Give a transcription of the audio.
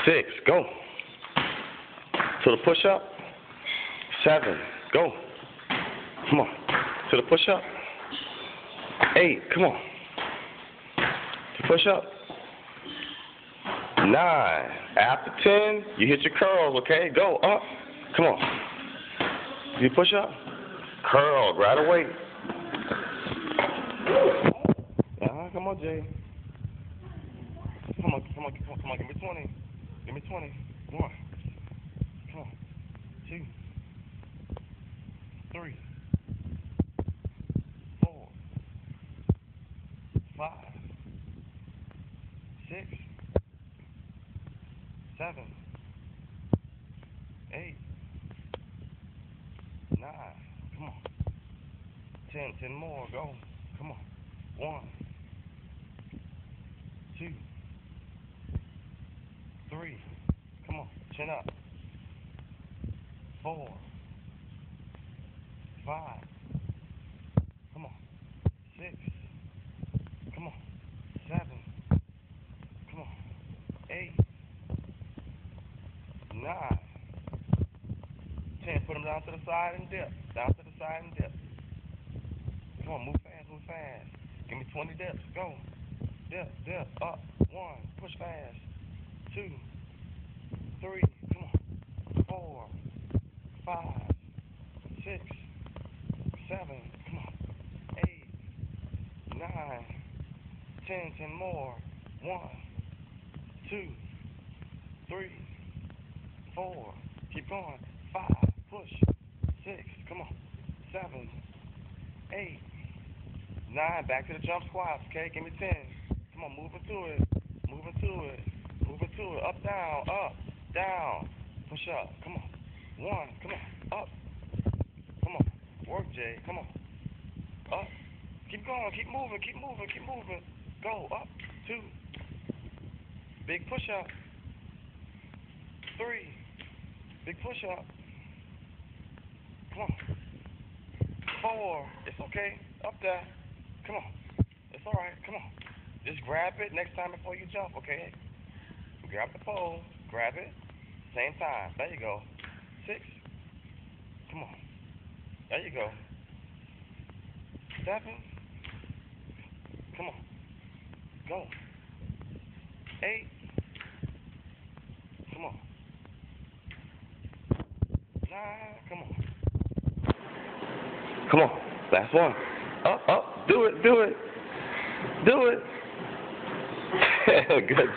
6, go. To the push-up. 7, go. Come on. To the push-up. 8, come on. To push-up. 9. After 10, you hit your curls, okay? Go up. Come on. You push up. Curl right away. Come on, Jay. Come on. Give me 20. Give me 20. 1. Come on. 2. 3. 4. 5. 6. 7. 8. 9. Come on. 10. 10 more. Go. Come on. 1. 2. 3. Come on. Chin up. 4. 5. Come on. 6. Come on. 7. Come on. 8. 9. 10. Put them down to the side and dip. Down to the side and dip. Come on. Move fast. Give me 20 dips. Go. Dip. Up. 1. Push fast. 2. 3. Come on. 4. 5. 6. 7. Come on. 8. 9. 10. 10 more. 1. 2. 3. 4. Keep going. 5. Push. 6. Come on. 7. 8. 9. Back to the jump squats. Okay. Give me 10. Come on. Move into it. Up, down. Push up. Come on. 1. Come on. Up. Come on. Work, Jay. Come on. Up. Keep going. Keep moving. Go. Up. 2. Big push up. 3. Big push up. Come on. 4. It's okay. Up there. Come on. It's alright. Come on. Just grab it next time before you jump, okay? Grab the pole. Grab it. Same time. There you go. 6. Come on. There you go. 7. Come on. Go. 8. Come on. 9. Come on. Come on. Last one. Up. Do it. Good.